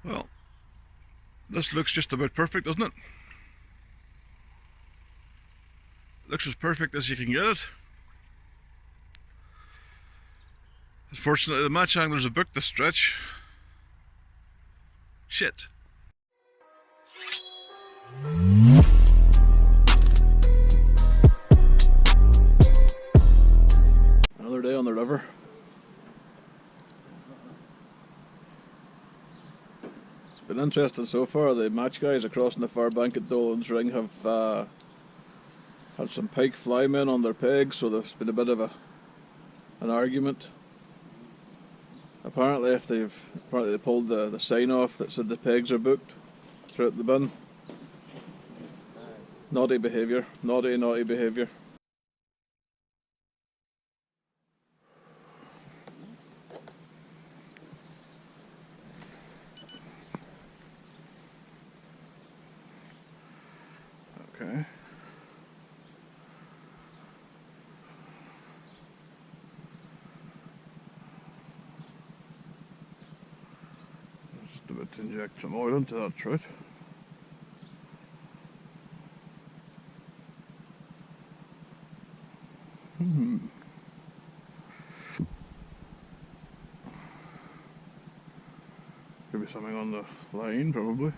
Well, this looks just about perfect, doesn't it? Looks as perfect as you can get it. Unfortunately, the match anglers have booked the stretch. Shit. Another day on the river. It's been interesting so far. The match guys across the far bank at Dolan's Ring have had some pike flymen on their pegs, so there's been a bit of an argument. Apparently they pulled the sign off that said the pegs are booked throughout the bin. Naughty behaviour, naughty behaviour. Okay. Just about to inject some oil into that trout. Could be something on the line, probably.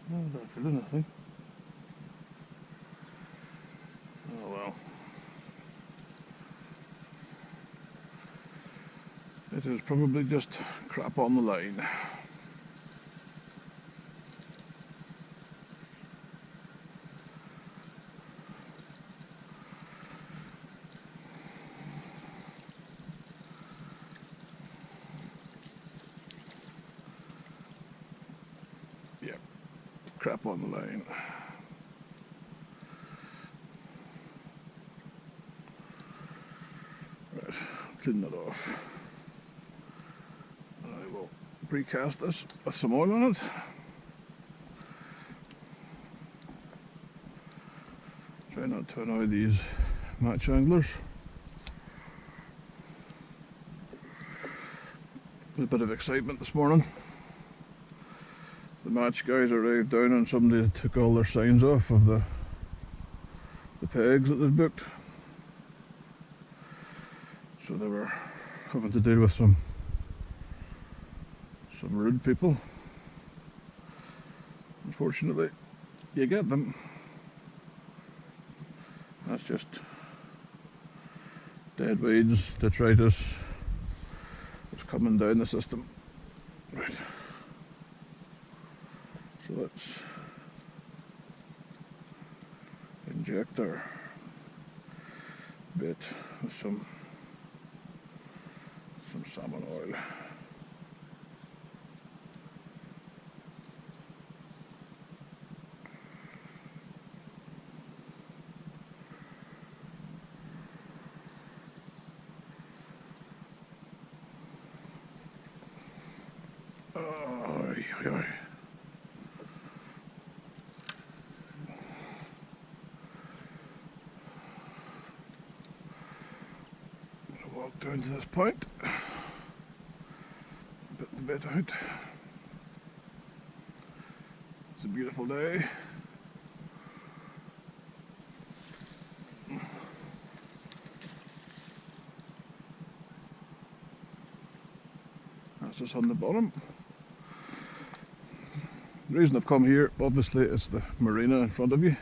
I don't feel anything. Oh well. It is probably just crap on the line. Yep, crap on the line. Right, clean that off. I will precast this with some oil on it. Try not to annoy these match anglers. There's a bit of excitement this morning. The match guys arrived down and somebody took all their signs off of the pegs that they'd booked. So they were having to deal with some rude people. Unfortunately, you get them. That's just dead weeds, detritus. It's coming down the system. Right. So let's inject our bit with some salmon oil. Walk down to this point, put the bit out. It's a beautiful day. That's just on the bottom. The reason I've come here, obviously, is the marina in front of you.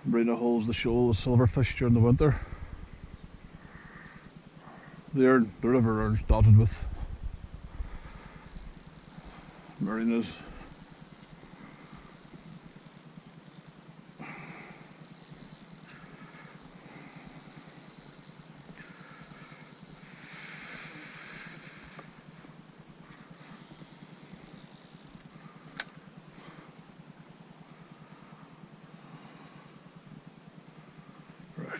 marina holds the shoal of silverfish during the winter. The river Erne's dotted with marinas. Right.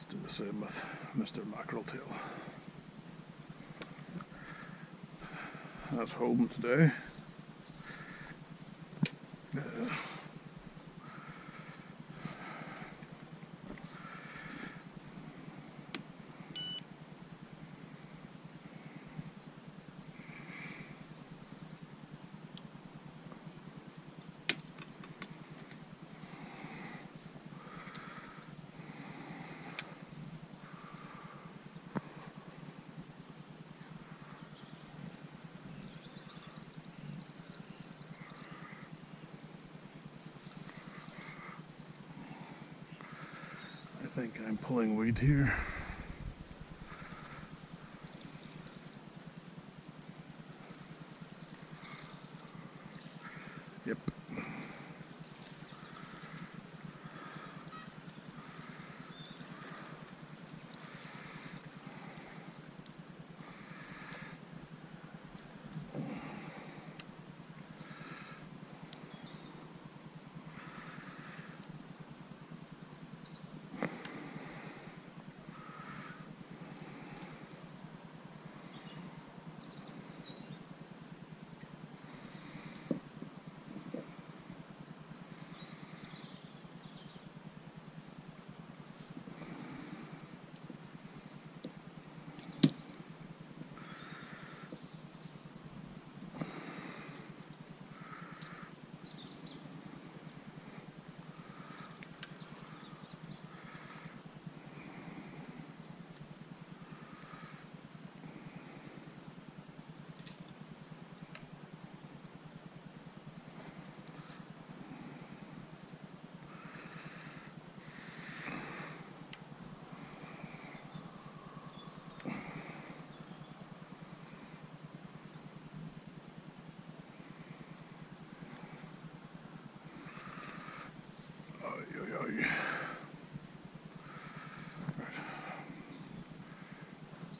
Do the same with Mr. Mackerel Tail. That's home today. I think I'm pulling weight here. Yep.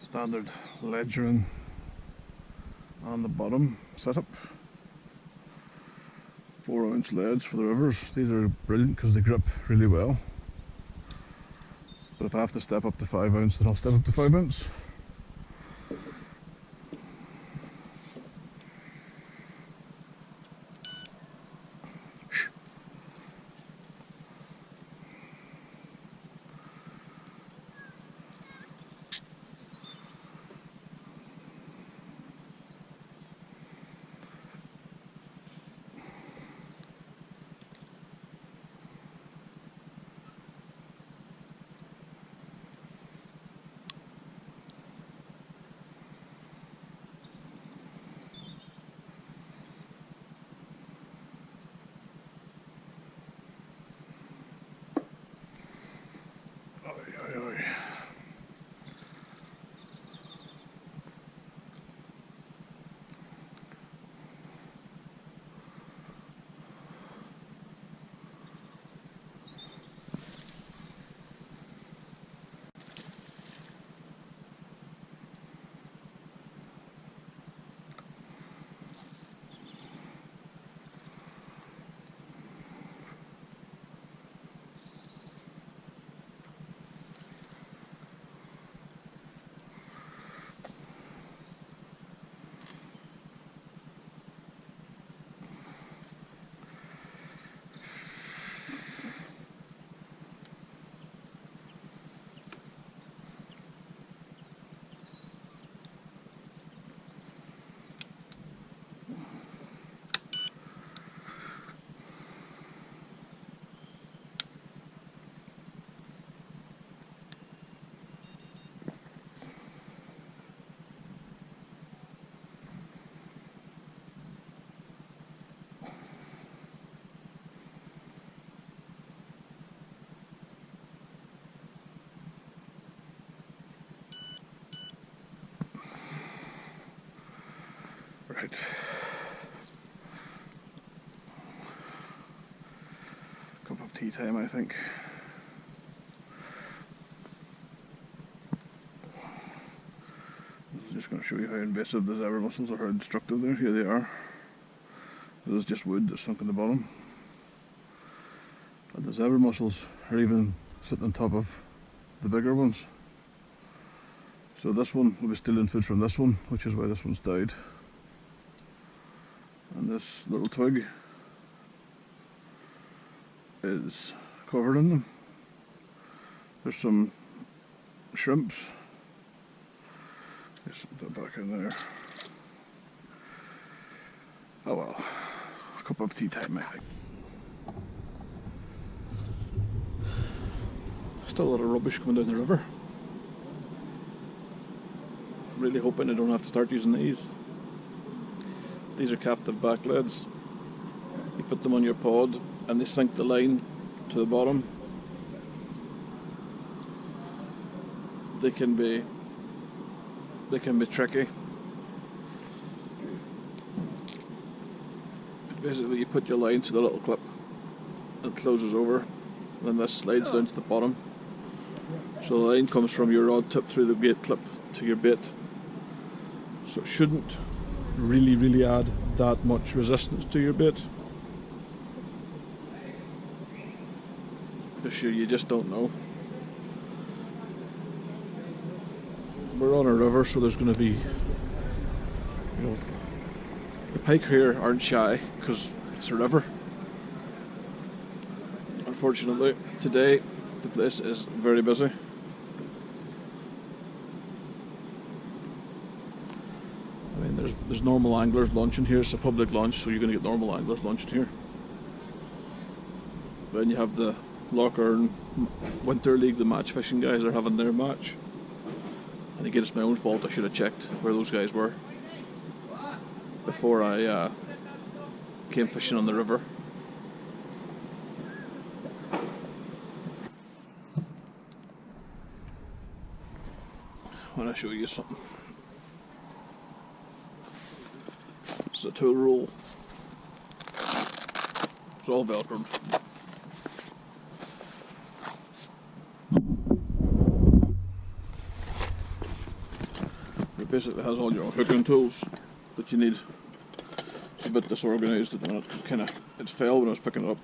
Standard ledgering on the bottom setup. 4-ounce leads for the rivers. These are brilliant because they grip really well. But if I have to step up to 5-ounce, then I'll step up to 5-ounce. Right. Cup of tea time, I think. I'm just going to show you how invasive the zebra mussels are, how destructive they are. Here they are. This is just wood that's sunk in the bottom. And the zebra mussels are even sitting on top of the bigger ones. So this one will be stealing food from this one, which is why this one's died. And this little twig is covered in them. There's some shrimps. Just put that back in there. Oh well, a cup of tea time, I think. Still a lot of rubbish coming down the river. I'm really hoping I don't have to start using these. These are captive back leads. You put them on your pod and they sink the line to the bottom. They can be tricky. Basically, you put your line to the little clip, it closes over, and then this slides down to the bottom. So the line comes from your rod tip through the bait clip to your bait. So it shouldn't really add that much resistance to your bait. This year you just don't know. We're on a river, so there's going to be, you know, the pike here aren't shy because it's a river. Unfortunately, today the place is very busy. I mean, there's normal anglers launching here. It's a public launch, so you're going to get normal anglers launching here. Then you have the Loch Erne Winter League, the match fishing guys are having their match. And again, it's my own fault. I should have checked where those guys were before I came fishing on the river. I want to show you something. It's a tool roll. It's all velcroed. It basically has all your hooking tools that you need. It's a bit disorganised at the minute. It fell when I was picking it up.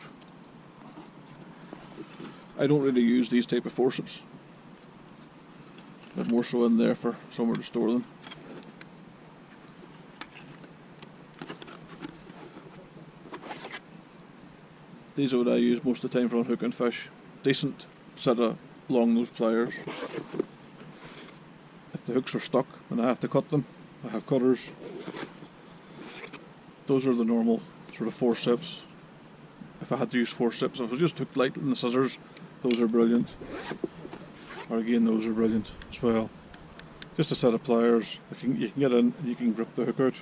I don't really use these type of forceps. But more so in there for somewhere to store them. These are what I use most of the time for unhooking fish. Decent set of long nose pliers. If the hooks are stuck and I have to cut them, I have cutters. Those are the normal sort of forceps. If I had to use forceps, if I just hooked lightly in the scissors, those are brilliant. Or again, those are brilliant as well. Just a set of pliers. You can get in and you can rip the hook out.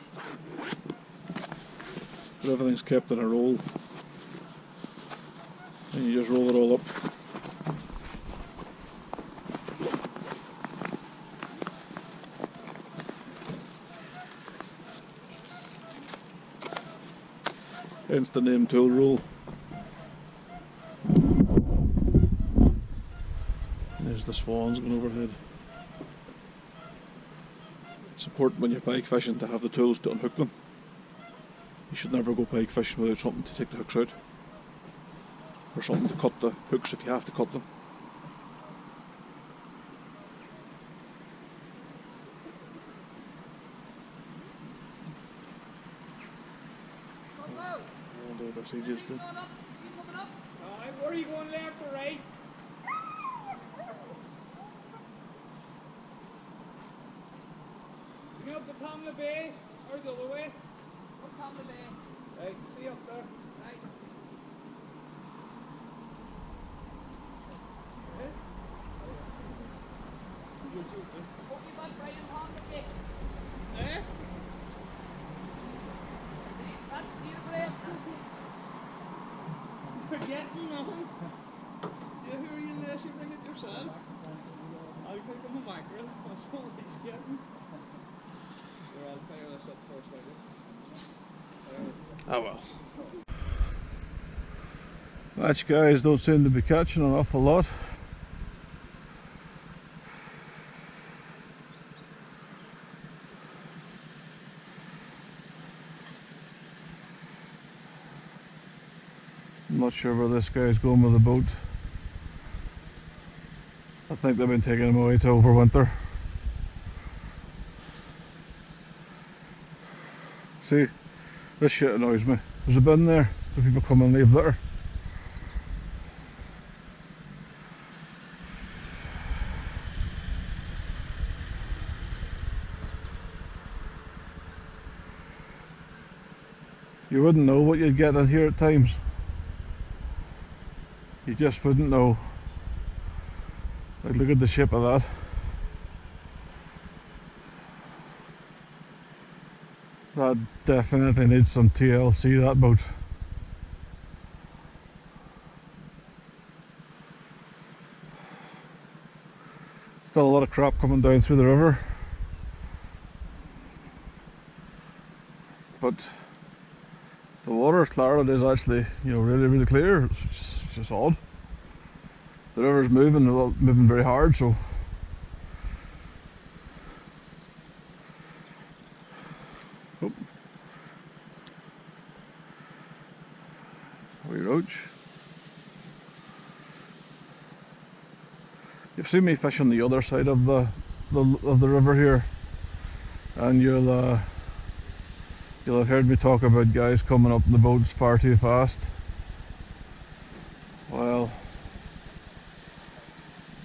But everything's kept in a roll. And you just roll it all up. Hence the name tool roll. There's the swans going overhead. It's important when you're pike fishing to have the tools to unhook them. You should never go pike fishing without something to take the hooks out. Or something to cut the hooks if you have to cut them. Where are you going, left or right? You up the Tomla Bay or the other way? Up Tomla Bay. Right, see you up there. Right. Eh? Forgetting nothing. You hear you unless you bring it yourself. I'll pick him a mackerel. That's all he's getting. Sure, I'll fire this up first, I guess. Ah well. Match guys don't seem to be catching an awful lot. I'm not sure where this guy's going with the boat. I think they've been taking him away to overwinter. See, this shit annoys me. There's a bin there so people come and leave litter. You wouldn't know what you'd get in here at times. You just wouldn't know. Like, look at the shape of that. That definitely needs some TLC, that boat. Still a lot of crap coming down through the river. But the water clarity is actually, you know, really clear. It's just odd. The river's moving very hard, so oh. Wee roach. You've seen me fish on the other side of the river here, and you'll have heard me talk about guys coming up in the boats far too fast. Well,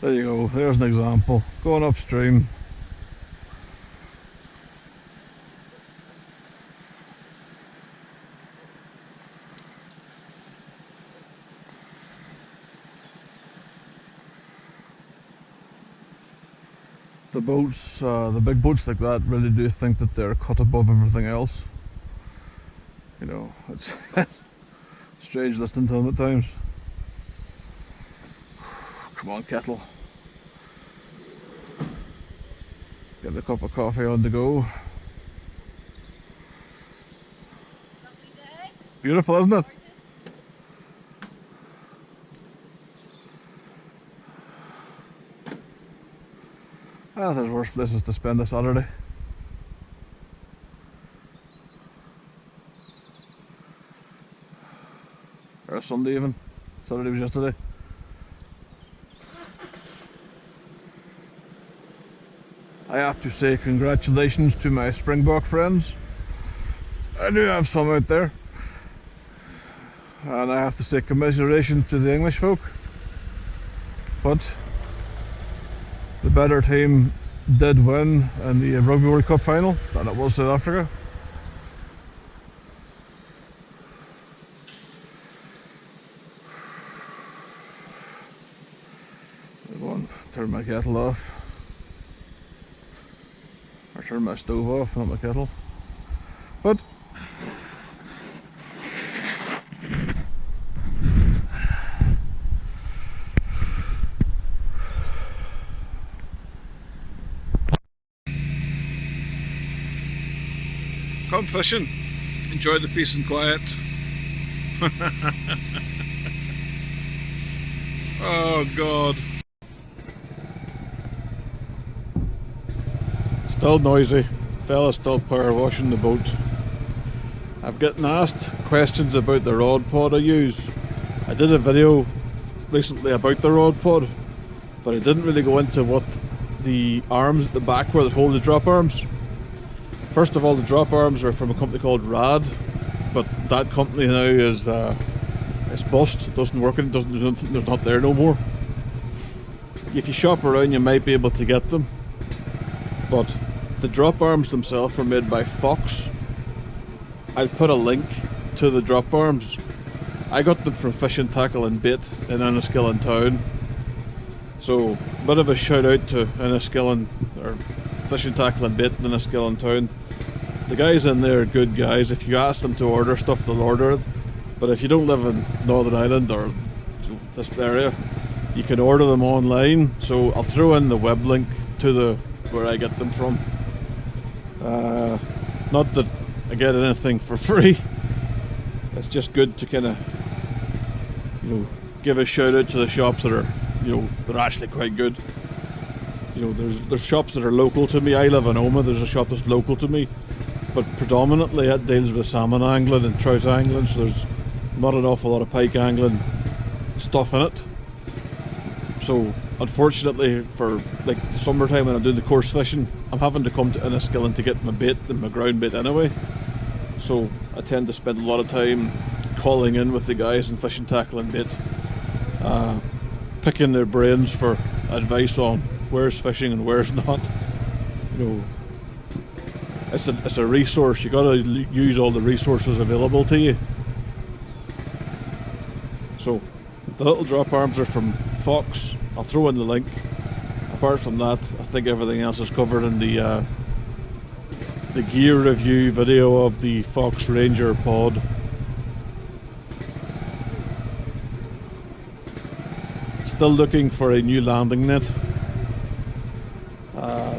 there you go, there's an example. Going upstream. The boats, the big boats like that really do think that they're cut above everything else. You know, it's strange listening to them at times. Come on, kettle. Get the cup of coffee on the go. Lovely day. Beautiful, isn't it? Ah, there's worse places to spend a Saturday. Or a Sunday even. Saturday was yesterday. I have to say congratulations to my Springbok friends. I do have some out there. And I have to say commiserations to the English folk. But the better team did win in the Rugby World Cup final, and it was South Africa. I'm going to turn my kettle off. Or turn my stove off, not my kettle. But come fishing, enjoy the peace and quiet. Oh God. Still noisy, fella's still power washing the boat. I've gotten asked questions about the rod pod I use. I did a video recently about the rod pod, but I didn't really go into what the arms at the back were that hold the drop arms. First of all, the drop arms are from a company called Rad, but that company now is it's bust. It doesn't work. They're not there no more. If you shop around, you might be able to get them, but the drop arms themselves are made by Fox. I'll put a link to the drop arms. I got them from Fishing Tackle and Bait in Enniskillen town. So, a bit of a shout out to Enniskillen, or Fishing Tackle and Bait in Enniskillen town. The guys in there are good guys. If you ask them to order stuff, they'll order it. But if you don't live in Northern Ireland or this area, you can order them online. So I'll throw in the web link to where I get them from. Not that I get anything for free. It's just good to kind of, you know, give a shout out to the shops that are, you know, they're actually quite good. You know, there's shops that are local to me. I live in Oma. There's a shop that's local to me, but predominantly it deals with salmon angling and trout angling. So there's not an awful lot of pike angling stuff in it. So unfortunately, for like the summertime when I'm doing the course fishing, I'm having to come to Enniskillen to get my bait and my ground bait anyway. So I tend to spend a lot of time calling in with the guys and fishing tackle and bait, picking their brains for advice on where's fishing and where's not. You know, it's a resource. You got to use all the resources available to you. So the little drop arms are from Fox. I'll throw in the link. Apart from that, I think everything else is covered in the gear review video of the Fox Ranger pod. Still looking for a new landing net.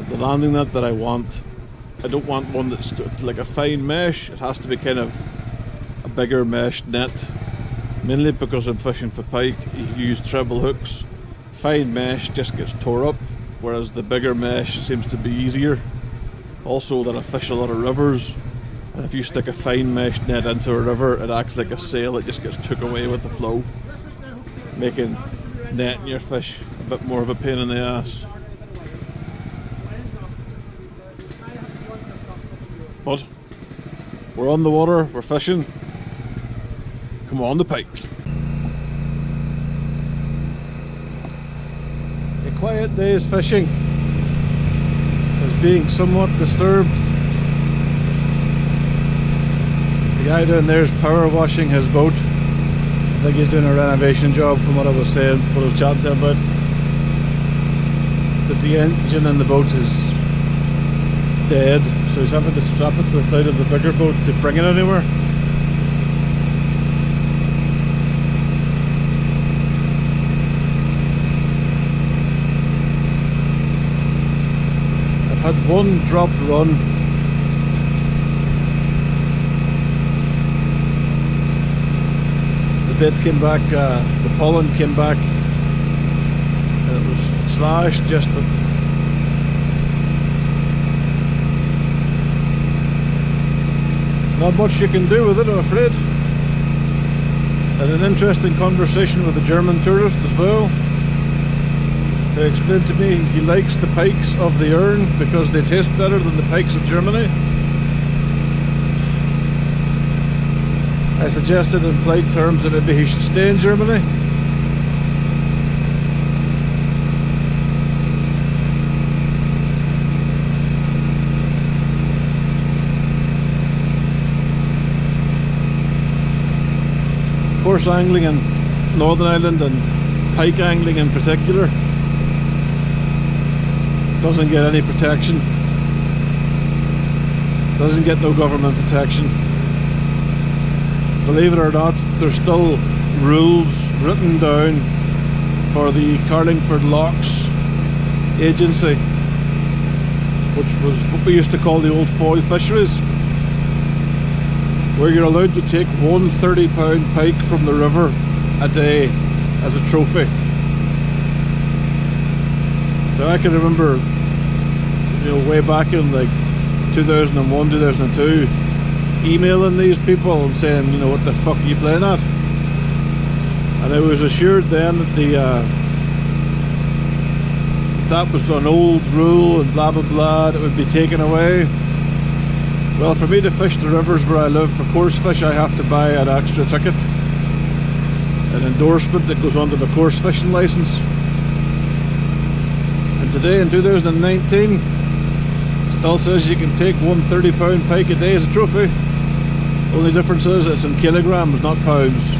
The landing net that I want, I don't want one that's like a fine mesh. It has to be kind of a bigger mesh net, mainly because I'm fishing for pike. You use treble hooks. Fine mesh just gets tore up, whereas the bigger mesh seems to be easier. Also, that I fish a lot of rivers, and if you stick a fine mesh net into a river, it acts like a sail. It just gets took away with the flow, making netting your fish a bit more of a pain in the ass. But we're on the water, we're fishing. Come on, the pike. A quiet day's fishing is being somewhat disturbed. The guy down there is power washing his boat. I think he's doing a renovation job from what I was saying, what I was chatting to him about. But the engine in the boat is dead, so he's having to strap it to the side of the bigger boat to bring it anywhere. I've had one dropped run. The bait came back, the pollen came back, and it was slashed just, but not much you can do with it, I'm afraid. Had an interesting conversation with a German tourist as well. He explained to me he likes the pikes of the Erne because they taste better than the pikes of Germany. I suggested in polite terms that maybe he should stay in Germany. Coarse angling in Northern Ireland and pike angling in particular doesn't get any protection, doesn't get no government protection. Believe it or not, there's still rules written down for the Carlingford Locks agency, which was what we used to call the old foil fisheries, where you're allowed to take one 30-pound pike from the river a day as a trophy. So I can remember, you know, way back in like 2001, 2002, emailing these people and saying, you know, what the fuck are you playing at? And I was assured then that that was an old rule and blah blah blah, that would be taken away. Well, for me to fish the rivers where I live for coarse fish, I have to buy an extra ticket, an endorsement that goes onto the coarse fishing license. And today in 2019, still says you can take one 30-pound pike a day as a trophy. Only difference is it's in kilograms, not pounds.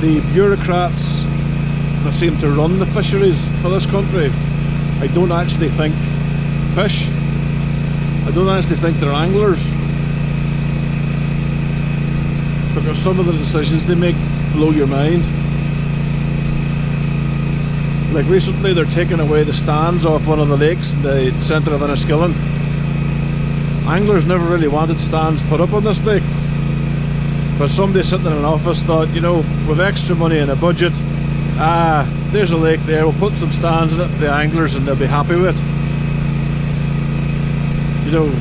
The bureaucrats that seem to run the fisheries for this country, I don't actually think fish. I don't actually think they're anglers, because some of the decisions they make blow your mind. Like recently they're taking away the stands off one of the lakes in the centre of Enniskillen. Anglers never really wanted stands put up on this lake, but somebody sitting in an office thought, you know, with extra money and a budget, there's a lake there, we'll put some stands in it for the anglers and they'll be happy with it. You know,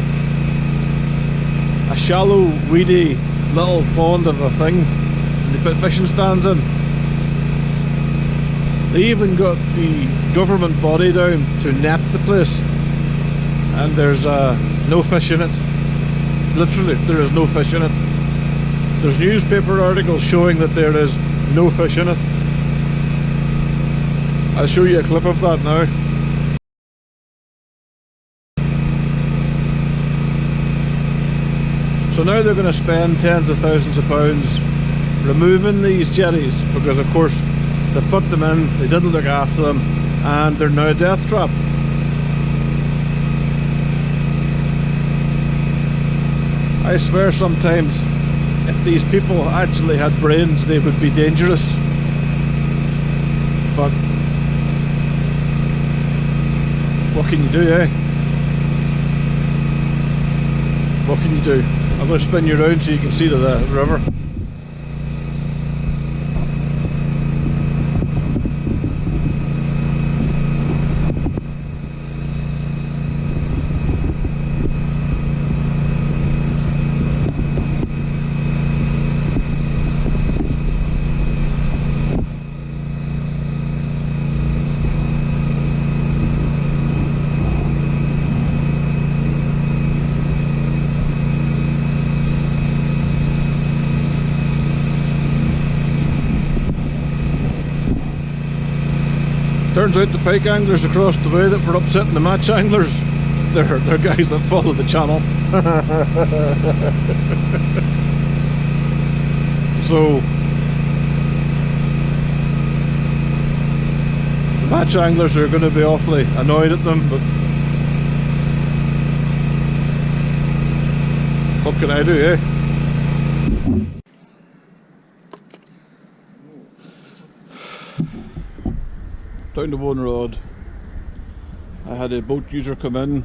a shallow, weedy little pond of a thing, and they put fishing stands in. They even got the government body down to net the place, and there's no fish in it. Literally, there is no fish in it. There's newspaper articles showing that there is no fish in it. I'll show you a clip of that now. So now they're going to spend tens of thousands of pounds removing these jetties, because of course they put them in, they didn't look after them, and they're now a death trap. I swear sometimes if these people actually had brains they would be dangerous. But what can you do, eh? What can you do? I'm going to spin you around so you can see the river. Turns out the pike anglers across the way that were upsetting the match anglers, they're guys that follow the channel. So the match anglers are going to be awfully annoyed at them, but what can I do, eh? Down to one rod. I had a boat user come in,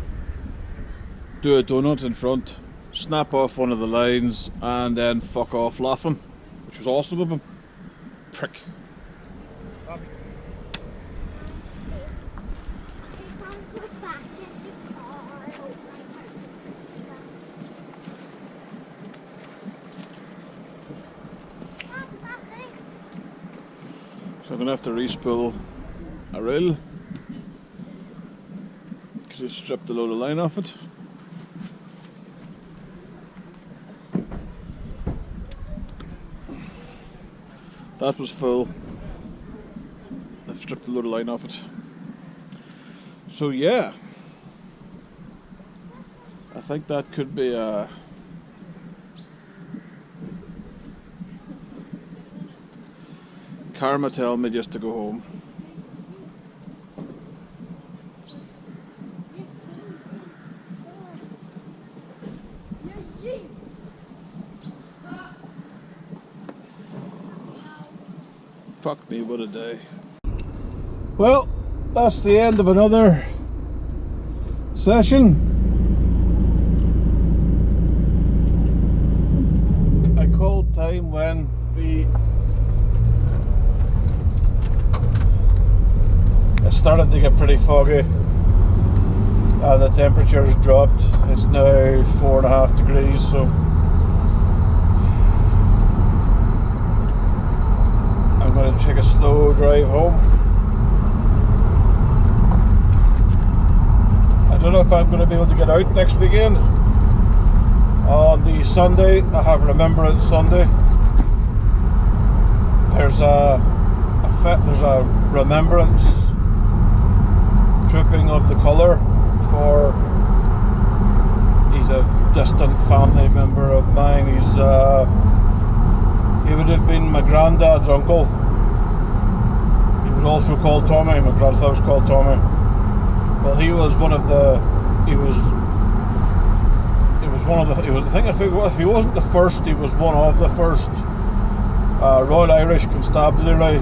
do a donut in front, snap off one of the lines, and then fuck off laughing, which was awesome of him. Prick. So I'm going to have to re-spool a reel because I stripped a load of line off it. That was full. I've stripped a load of line off it. So yeah, I think that could be a karma tell me just to go home. Fuck me, what a day. Well, that's the end of another session. I called time when it started to get pretty foggy and the temperature's dropped. It's now 4.5 degrees, so I'm going to take a slow drive home. I don't know if I'm going to be able to get out next weekend. On the Sunday, I have Remembrance Sunday. There's a remembrance trooping of the colour for. He's a distant family member of mine. He would have been my granddad's uncle. He was also called Tommy. My grandfather was called Tommy. Well, he was one of the. I think if he wasn't the first, he was one of the first Royal Irish Constabulary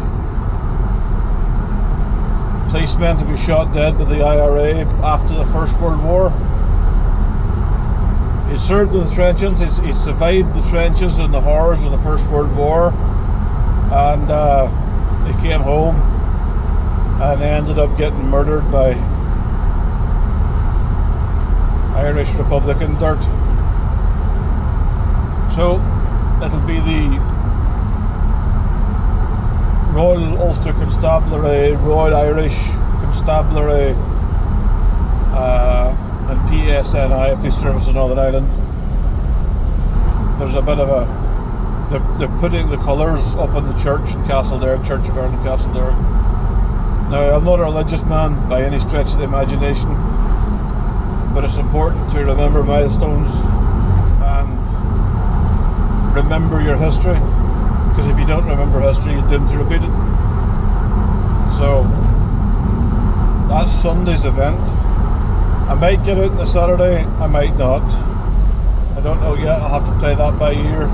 policemen to be shot dead by the IRA after the First World War. He served in the trenches, he survived the trenches and the horrors of the First World War, and he came home and ended up getting murdered by Irish Republican dirt. So it'll be the Royal Ulster Constabulary, Royal Irish Constabulary, and PSNI, Police Service in Northern Ireland. There's a bit of a... They're putting the colours up in the church in Castledare, Church of Erne in Castledare. Now, I'm not a religious man by any stretch of the imagination, but it's important to remember milestones and remember your history, because if you don't remember history, you're doomed to repeat it. So that's Sunday's event. I might get out on the Saturday, I might not. I don't know yet, I'll have to play that by ear.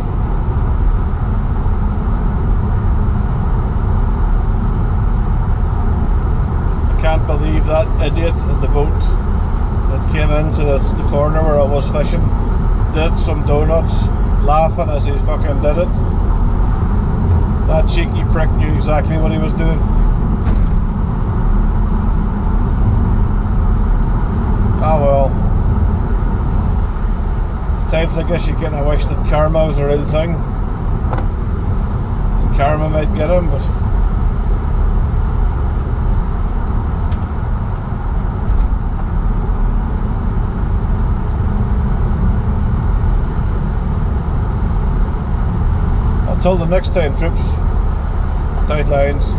I can't believe that idiot in the boat that came into the corner where I was fishing did some donuts, laughing as he fucking did it. That cheeky prick knew exactly what he was doing. Ah well. At times I guess you kind of wish that karma was a real thing. And karma might get him, but... Until the next time, troops. Tight lines.